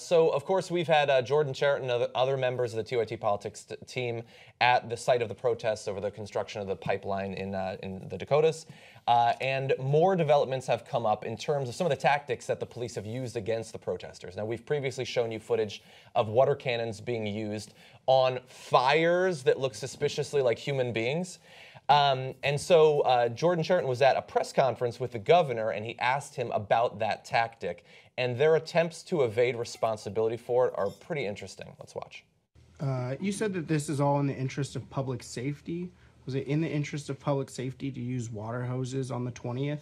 So, of course, we've had Jordan Chariton and other members of the TYT Politics team at the site of the protests over the construction of the pipeline in the Dakotas. And more developments have come up in terms of some of the tactics that the police have used against the protesters. Now, we've previously shown you footage of water cannons being used on fires that look suspiciously like human beings. And so Jordan Chariton was at a press conference with the governor, and he asked him about that tactic. And their attempts to evade responsibility for it are pretty interesting. Let's watch. You said that this is all in the interest of public safety. Was it in the interest of public safety to use water hoses on the 20th?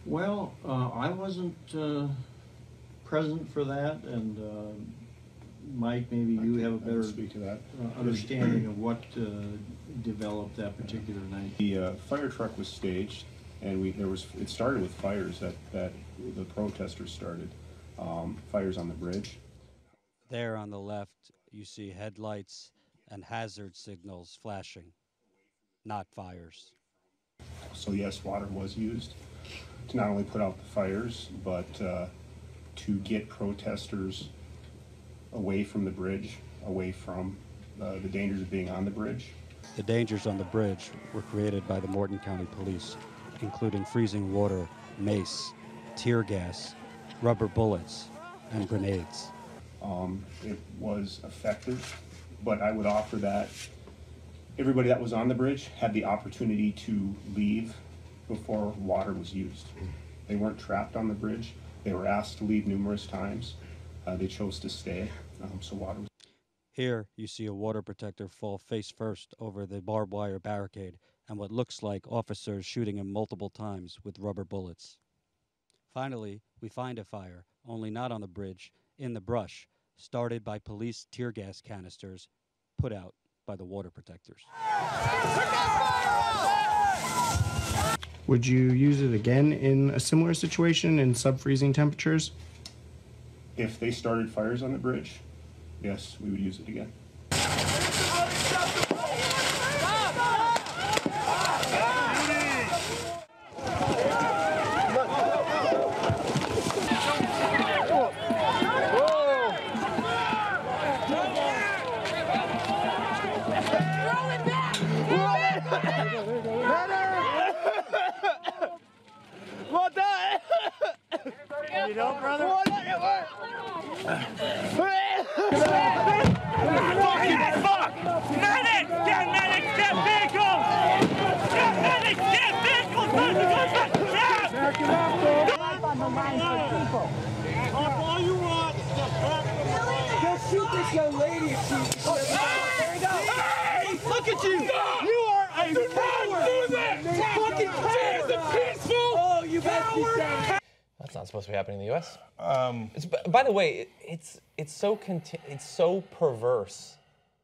Well, I wasn't present for that, and Mike, maybe you have a better speak to that. Understanding of what developed that particular night. The fire truck was staged, and it started with fires that the protesters started, fires on the bridge. There on the left, you see headlights and hazard signals flashing, not fires. So yes, water was used to not only put out the fires, but to get protesters away from the bridge, away from the dangers of being on the bridge. The dangers on the bridge were created by the Morton County Police, including freezing water, mace, tear gas, rubber bullets, and grenades. It was effective, but I would offer that everybody that was on the bridge had the opportunity to leave before water was used. They weren't trapped on the bridge. They were asked to leave numerous times. They chose to stay, so water was... Here you see a water protector fall face first over the barbed wire barricade and what looks like officers shooting him multiple times with rubber bullets. Finally, we find a fire, only not on the bridge, in the brush, started by police tear gas canisters, put out by the water protectors. Would you use it again in a similar situation in sub-freezing temperatures? If they started fires on the bridge, yes, we would use it again. You know, brother? Fuck! Medics! Get medics! Get vehicles! Get medics! Get vehicles! On the line for people. Talk all you want. Just shoot this young lady if she... There we go. Hey! Look at you! You are a coward! Do that! Fucking coward! Peaceful! Oh, you coward! That's not supposed to be happening in the U.S. By the way, it's so perverse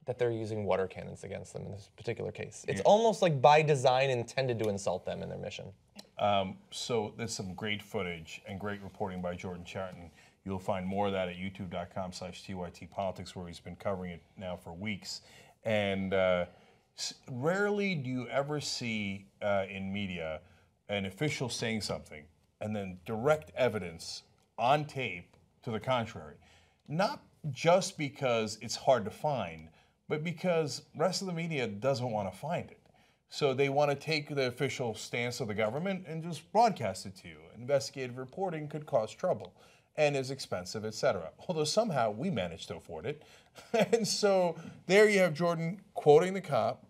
that they're using water cannons against them in this particular case. It's almost like by design intended to insult them in their mission. So there's some great footage and great reporting by Jordan Chariton. You'll find more of that at youtube.com/TYT Politics, where he's been covering it now for weeks. And rarely do you ever see in media an official saying something and then direct evidence on tape to the contrary. Not just because it's hard to find, but because the rest of the media doesn't want to find it. So they want to take the official stance of the government and just broadcast it to you. Investigative reporting could cause trouble and is expensive, etc. Although somehow we managed to afford it. And so there you have Jordan quoting the cop.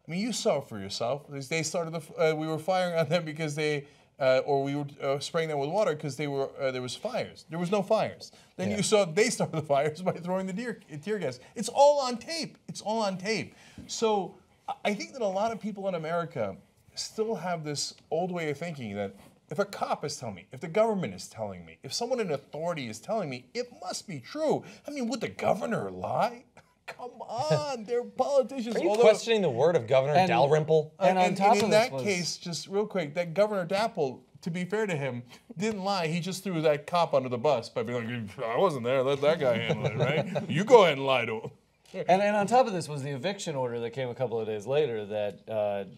I mean, you saw it for yourself. They started we were firing on them because they, or we were spraying them with water because they were there was fires. There was no fires. Then you saw they started the fires by throwing the tear gas. It's all on tape. It's all on tape. So I think that a lot of people in America still have this old way of thinking that if a cop is telling me, if the government is telling me, if someone in authority is telling me, it must be true. I mean, would the governor lie? Come on, they're politicians. Are you questioning the word of Governor Dalrymple? And in that case, just real quick, that Governor DAPL, to be fair to him, didn't lie. He just threw that cop under the bus by being like, I wasn't there, let that guy handle it, right? You go ahead and lie to him. And on top of this was the eviction order that came a couple of days later that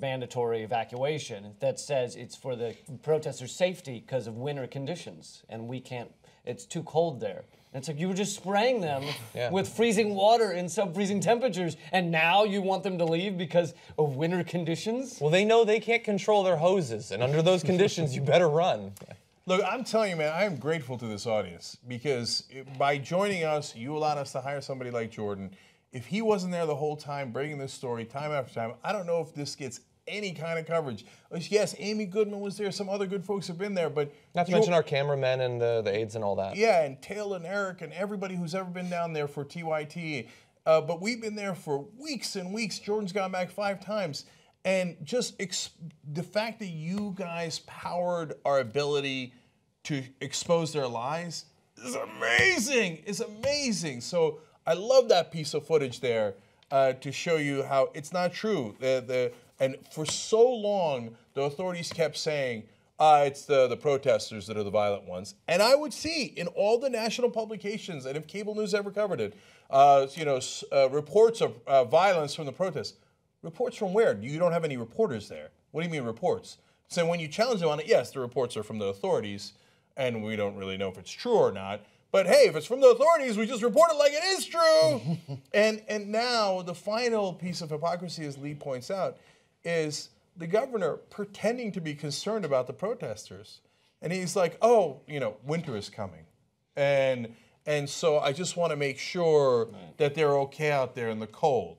mandatory evacuation that says it's for the protesters' safety because of winter conditions, and we can't it's too cold there. And it's like you were just spraying them with freezing water in sub-freezing temperatures, and now you want them to leave because of winter conditions? Well, they know they can't control their hoses, and under those conditions, you better run. Look, I'm telling you, man, I am grateful to this audience because by joining us, you allowed us to hire somebody like Jordan. If he wasn't there the whole time, breaking this story time after time, I don't know if this gets any kind of coverage. Yes, Amy Goodman was there. Some other good folks have been there, but not to mention our cameramen and the aides and all that. Yeah, and Taylor and Eric and everybody who's ever been down there for TYT. But we've been there for weeks and weeks. Jordan's gone back 5 times. And just the fact that you guys powered our ability to expose their lies is amazing. It's amazing. So I love that piece of footage there to show you how it's not true. And for so long, the authorities kept saying, it's the protesters that are the violent ones. And I would see in all the national publications, and if cable news ever covered it, reports of violence from the protests. Reports from where? You don't have any reporters there. What do you mean reports? So when you challenge them on it, yes, the reports are from the authorities, and we don't really know if it's true or not. But hey, if it's from the authorities, we just report it like it is true. and now the final piece of hypocrisy, as Lee points out, is the governor pretending to be concerned about the protesters. And he's like, oh, winter is coming. And so I just want to make sure that they're okay out there in the cold.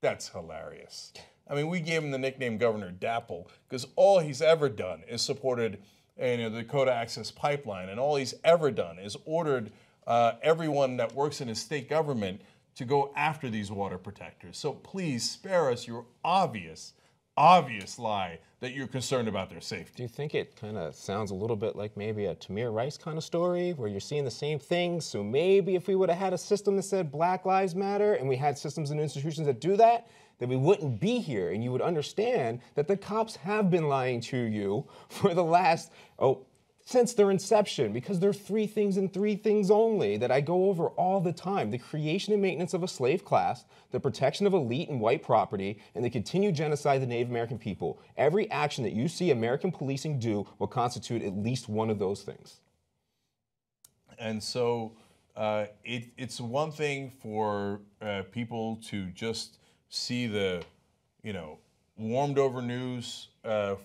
That's hilarious. I mean, we gave him the nickname Governor DAPL because all he's ever done is supported the Dakota Access Pipeline, and all he's ever done is ordered everyone that works in his state government to go after these water protectors. So please spare us your obvious lie that you're concerned about their safety. Do you think it kind of sounds a little bit like maybe a Tamir Rice kind of story where you're seeing the same things? So maybe if we would have had a system that said Black Lives Matter and we had systems and institutions that do that, then we wouldn't be here, and you would understand that the cops have been lying to you for the last, since their inception, because there are 3 things and 3 things only that I go over all the time: the creation and maintenance of a slave class, the protection of elite and white property, and the continued genocide of the Native American people. Every action that you see American policing do will constitute at least one of those things. And so it's one thing for people to just see the, warmed over news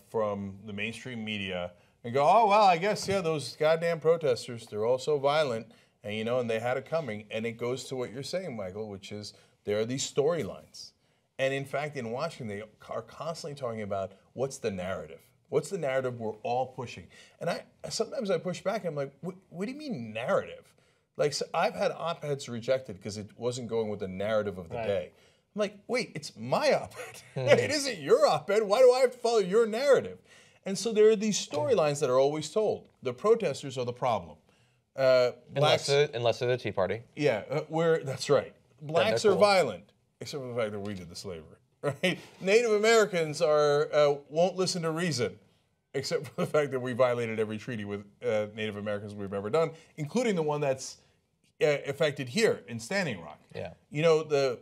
from the mainstream media and go, oh, well, I guess, those goddamn protesters, they're all so violent, and, and they had it coming. And it goes to what you're saying, Michael, which is there are these storylines. And in fact, in Washington, they are constantly talking about what's the narrative? What's the narrative we're all pushing? And sometimes I push back, and I'm like, what do you mean narrative? Like, so I've had op-eds rejected because it wasn't going with the narrative of the day. I'm like, wait, it's my op-ed. It isn't your op-ed. Why do I have to follow your narrative? And so there are these storylines that are always told. The protesters are the problem. Unless they're the Tea Party. Yeah, that's right. Blacks are violent, except for the fact that we did the slavery. Right? Native Americans won't listen to reason, except for the fact that we violated every treaty with Native Americans we've ever done, including the one that's affected here in Standing Rock. Yeah.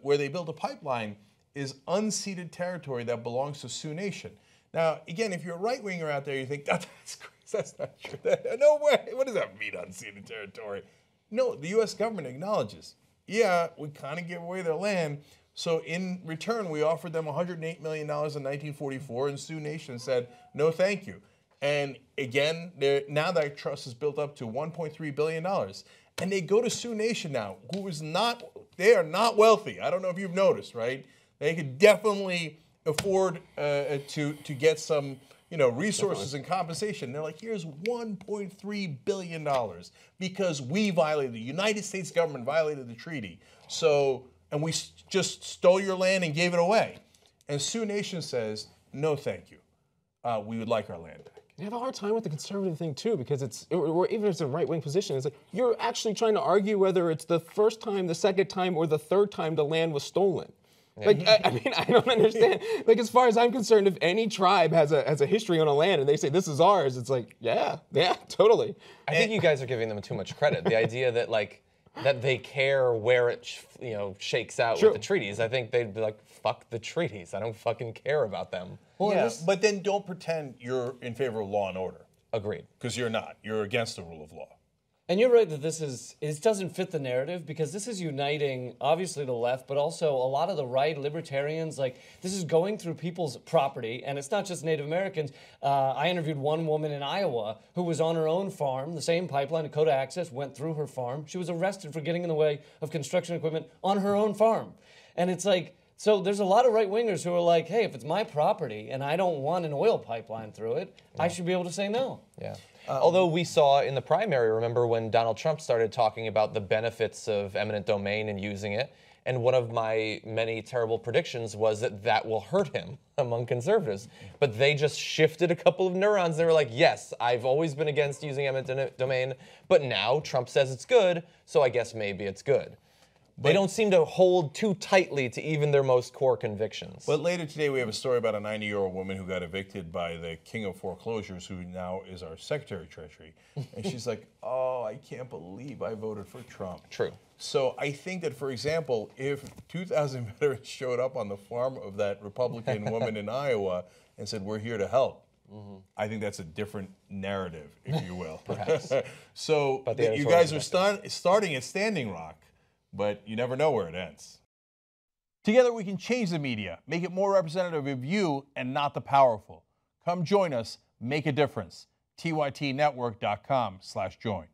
Where they built a pipeline is unceded territory that belongs to Sioux Nation. Now, again, if you're a right-winger out there, you think, that's crazy. That's not true. No way. What does that mean, unceded territory? No, the U.S. government acknowledges, we kind of give away their land. So in return, we offered them $108 million in 1944, and Sioux Nation said, no, thank you. And again, now that trust is built up to $1.3 billion. And they go to Sioux Nation now, they are not wealthy. I don't know if you've noticed, right? They could definitely afford to get some resources and compensation. They're like, here's $1.3 billion because the United States government violated the treaty. And we just stole your land and gave it away. And Sioux Nation says, no, thank you. We would like our land back. You have a hard time with the conservative thing, too, because even if it's a right-wing position, it's like you're actually trying to argue whether it's the first time, the second time, or the third time the land was stolen. Yeah. Like, I don't understand. Like, as far as I'm concerned, if any tribe has a history on a land and they say this is ours, it's like, yeah, totally. I think you guys are giving them too much credit. The idea that, that they care where it shakes out with the treaties. I think they'd be like, fuck the treaties. I don't fucking care about them. Well, but then don't pretend you're in favor of law and order. Agreed. Because you're not. You're against the rule of law. And you're right that it doesn't fit the narrative, because this is uniting, obviously, the left, but also a lot of the right, libertarians. Like, this is going through people's property, and it's not just Native Americans. I interviewed one woman in Iowa who was on her own farm, the same pipeline, Dakota Access, went through her farm. She was arrested for getting in the way of construction equipment on her own farm. And it's like, so there's a lot of right-wingers who are like, hey, if it's my property and I don't want an oil pipeline through it, I should be able to say no. Yeah. Although we saw in the primary, remember when Donald Trump started talking about the benefits of eminent domain and using it, and one of my many terrible predictions was that that will hurt him among conservatives. But they just shifted a couple of neurons. They were like, yes, I've always been against using eminent domain, but now Trump says it's good, so I guess maybe it's good. They don't seem to hold too tightly to even their most core convictions. But later today, we have a story about a 90-year-old woman who got evicted by the king of foreclosures, who now is our Secretary of Treasury. And she's like, oh, I can't believe I voted for Trump. True. So I think that, for example, if 2,000 veterans showed up on the farm of that Republican woman in Iowa and said, we're here to help, I think that's a different narrative, if you will. Perhaps. So you guys are starting at Standing Rock, but you never know where it ends. Together we can change the media, make it more representative of you and not the powerful. Come join us, make a difference. tytnetwork.com/join.